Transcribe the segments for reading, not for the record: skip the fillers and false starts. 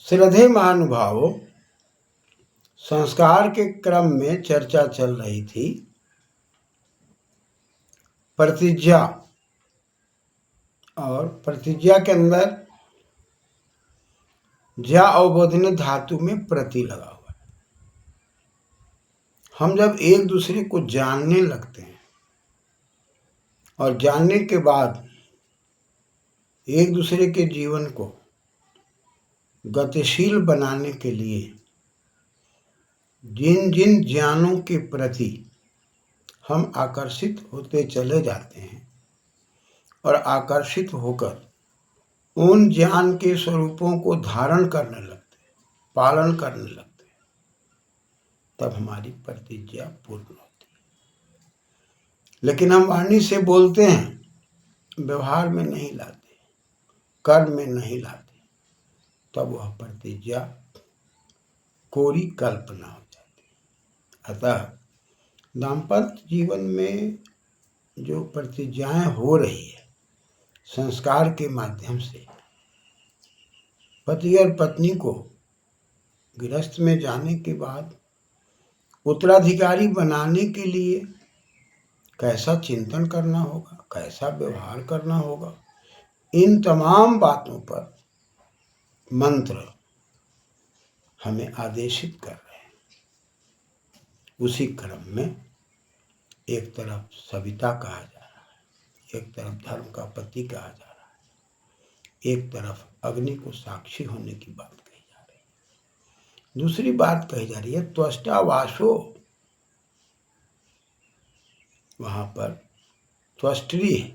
श्रद्धेय महानुभावों, संस्कार के क्रम में चर्चा चल रही थी प्रतिज्ञा, और प्रतिज्ञा के अंदर ज्या अवबोधन धातु में प्रति लगा हुआ है। हम जब एक दूसरे को जानने लगते हैं और जानने के बाद एक दूसरे के जीवन को गतिशील बनाने के लिए जिन जिन ज्ञानों के प्रति हम आकर्षित होते चले जाते हैं और आकर्षित होकर उन ज्ञान के स्वरूपों को धारण करने लगते हैं, पालन करने लगते हैं, तब हमारी प्रतिज्ञा पूर्ण होती है। लेकिन हम वाणी से बोलते हैं, व्यवहार में नहीं लाते, कर्म में नहीं लाते, तब वह प्रतिज्ञा कोरी कल्पना हो जाती है। अतः दाम्पत्य जीवन में जो प्रतिज्ञाएं हो रही है संस्कार के माध्यम से, पति और पत्नी को गृहस्थ में जाने के बाद उत्तराधिकारी बनाने के लिए कैसा चिंतन करना होगा, कैसा व्यवहार करना होगा, इन तमाम बातों पर मंत्र हमें आदेशित कर रहे हैं। उसी क्रम में एक तरफ सविता कहा जा रहा है, एक तरफ धर्म का पति कहा जा रहा है, एक तरफ अग्नि को साक्षी होने की बात कही जा रही है, दूसरी बात कही जा रही है त्वष्टा वासो। वहां पर त्वष्टि है,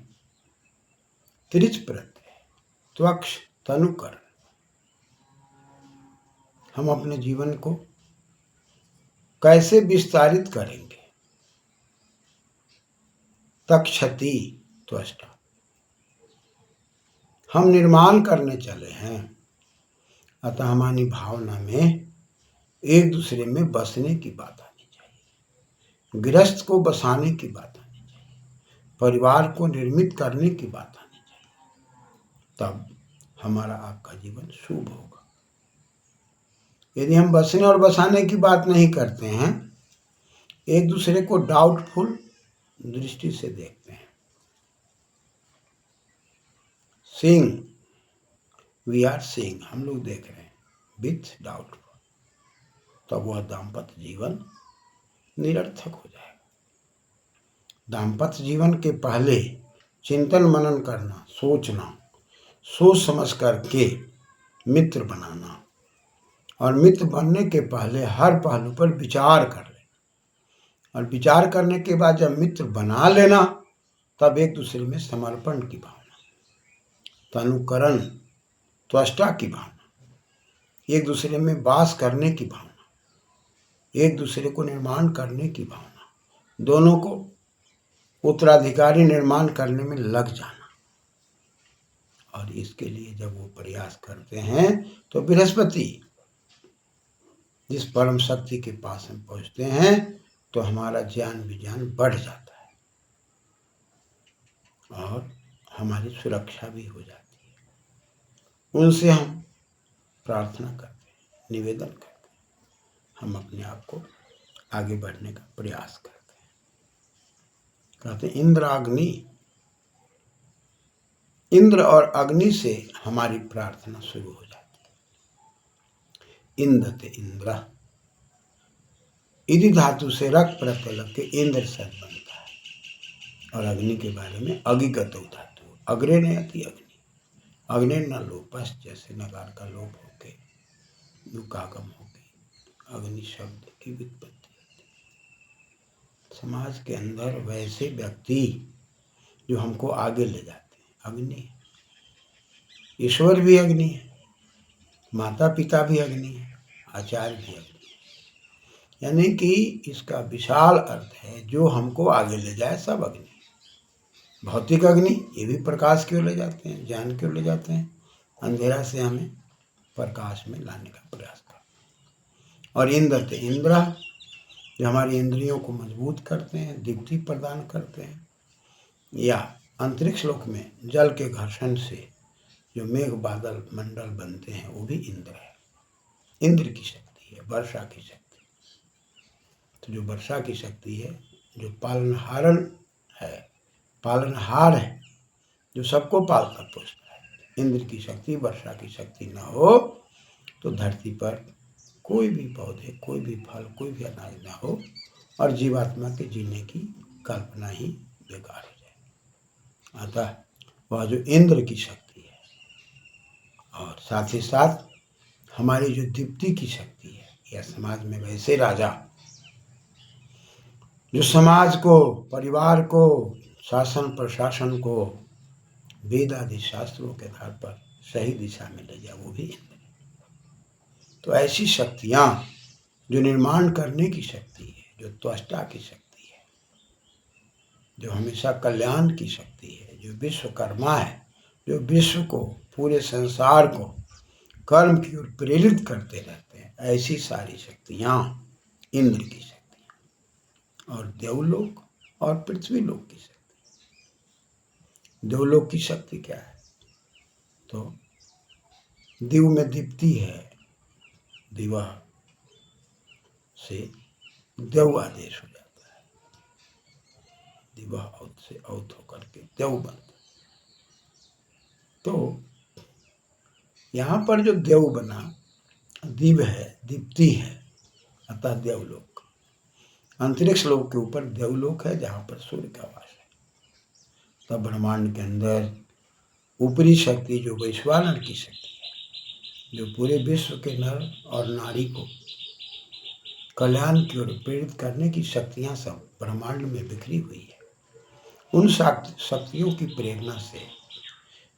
त्रिच प्रत्यय है, त्वक्ष तनुकर। हम अपने जीवन को कैसे विस्तारित करेंगे, तक्षति त्वष्टा। हम निर्माण करने चले हैं, अतः हमारी भावना में एक दूसरे में बसने की बात आनी चाहिए, गृहस्थ को बसाने की बात आनी चाहिए, परिवार को निर्मित करने की बात आनी चाहिए, तब हमारा आपका जीवन शुभ होगा। यदि हम बसने और बसाने की बात नहीं करते हैं, एक दूसरे को डाउटफुल दृष्टि से देखते हैं, सीइंग, वी आर सीइंग, हम लोग देख रहे हैं विथ डाउटफुल, तब वह दाम्पत्य जीवन निरर्थक हो जाएगा। दाम्पत्य जीवन के पहले चिंतन मनन करना, सोचना, सोच समझ करके मित्र बनाना, और मित्र बनने के पहले हर पहलू पर विचार कर लेना, और विचार करने के बाद जब मित्र बना लेना, तब एक दूसरे में समर्पण की भावना, तनुकरण, त्वष्टा की भावना, एक दूसरे में वास करने की भावना, एक दूसरे को निर्माण करने की भावना, दोनों को उत्तराधिकारी निर्माण करने में लग जाना। और इसके लिए जब वो प्रयास करते हैं तो बृहस्पति जिस परम शक्ति के पास हम पहुंचते हैं तो हमारा ज्ञान विज्ञान बढ़ जाता है और हमारी सुरक्षा भी हो जाती है। उनसे हम प्रार्थना करते हैं, निवेदन करते हैं, हम अपने आप को आगे बढ़ने का प्रयास करते हैं। कहते हैं इंद्राग्नि, इंद्र और अग्नि से हमारी प्रार्थना शुरू हो जाती है। इंदते इंद्र, इति धातु से रक प्रत्यय लग के इंद्र शब्द बनता है, और अग्नि के बारे में अगिगत धातु, अग्रे ने अति अग्नि, अग्नि न लोपस, जैसे नकार का लोप होके युकागम होके अग्नि शब्द की व्युत्पत्ति होती है। समाज के अंदर वैसे व्यक्ति जो हमको आगे ले जाते हैं अग्नि, ईश्वर भी अग्नि है, माता पिता भी अग्नि है, आचार्य भी अग्नि है। यानी कि इसका विशाल अर्थ है जो हमको आगे ले जाए सब अग्नि। भौतिक अग्नि ये भी प्रकाश की ओर ले जाते हैं, ज्ञान की ओर ले जाते हैं, अंधेरा से हमें प्रकाश में लाने का प्रयास करते हैं। और इंद्र, इंद्र जो हमारी इंद्रियों को मजबूत करते हैं, दीप्ति प्रदान करते हैं, या अंतरिक्ष लोक में जल के घर्षण से जो मेघ बादल मंडल बनते हैं वो भी इंद्र है। इंद्र की शक्ति है, वर्षा की शक्ति। तो जो वर्षा की शक्ति है, जो पालनहार है, जो सबको पालता पोषता है, इंद्र की शक्ति, वर्षा की शक्ति न हो तो धरती पर कोई भी पौधे, कोई भी फल, कोई भी अनाज न हो और जीवात्मा के जीने की कल्पना ही बेकार हो जाए। अतः वह जो इंद्र की शक्ति है और साथ ही साथ हमारी जो दीप्ति की शक्ति है, यह समाज में वैसे राजा जो समाज को, परिवार को, शासन प्रशासन को वेद आदि शास्त्रों के आधार पर सही दिशा में ले जाए, वो भी इंद्र। तो ऐसी शक्तियां जो निर्माण करने की शक्ति है, जो त्वष्टा की शक्ति है, जो हमेशा कल्याण की शक्ति है, जो विश्वकर्मा है, जो विश्व को, पूरे संसार को कर्म की ओर प्रेरित करते रहते हैं, ऐसी सारी शक्तियां इंद्र की शक्तियां। और देवलोक और पृथ्वीलोक की शक्ति। देवलोक की शक्ति क्या है? तो दिव में दीप्ति है, दिवा से देव आदेश हो जाता है, दिवा औत से औत होकर के देव बनता। तो यहाँ पर जो देव बना, दिव है, दीप्ति है, अतः देवलोक। अंतरिक्ष लोक के ऊपर देवलोक है जहाँ पर सूर्य का वास है। तब ब्रह्मांड के अंदर ऊपरी शक्ति जो वैश्वानर की शक्ति है, जो पूरे विश्व के नर और नारी को कल्याण की ओर प्रेरित करने की शक्तियां सब ब्रह्मांड में बिखरी हुई है। उन शक्तियों की प्रेरणा से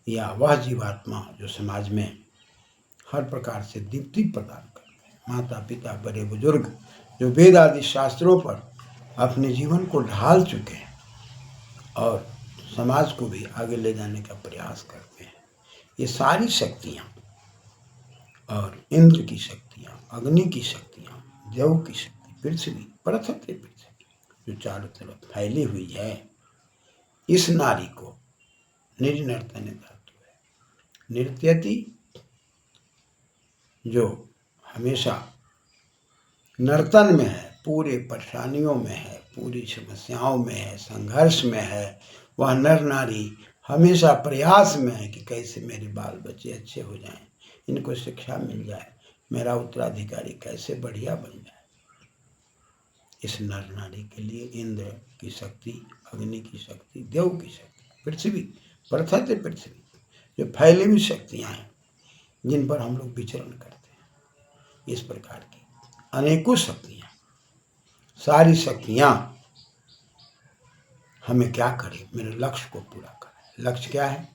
या वह जीवात्मा जो समाज में हर प्रकार से दीप्ति प्रदान करते हैं, माता पिता, बड़े बुजुर्ग जो वेद आदि शास्त्रों पर अपने जीवन को ढाल चुके हैं और समाज को भी आगे ले जाने का प्रयास करते हैं, ये सारी शक्तियाँ और इंद्र की शक्तियाँ, अग्नि की शक्तियाँ, देव की शक्ति, पृथ्वी, पृथ्वी जो चारों तरफ फैली हुई है, इस नारी को निर्नर्तने धातु है। नृत्यति जो हमेशा नर्तन में है, पूरे परेशानियों में है, पूरी समस्याओं में है, संघर्ष में है, वह नर नारी हमेशा प्रयास में है कि कैसे मेरे बाल बच्चे अच्छे हो जाएं, इनको शिक्षा मिल जाए, मेरा उत्तराधिकारी कैसे बढ़िया बन जाए। इस नर नारी के लिए इंद्र की शक्ति, अग्नि की शक्ति, देव की शक्ति, पृथ्वी, पृथ्वी पृथ्वी जो फैली हुई शक्तियाँ हैं जिन पर हम लोग विचरण करते हैं, इस प्रकार की अनेकों शक्तियाँ, सारी शक्तियाँ हमें क्या करें? मेरे लक्ष्य को पूरा करें। लक्ष्य क्या है?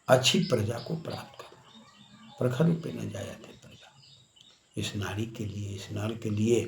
अच्छी प्रजा को प्राप्त करना। प्रखर रूपे न जायते प्रजा। इस नारी के लिए, इस नर के लिए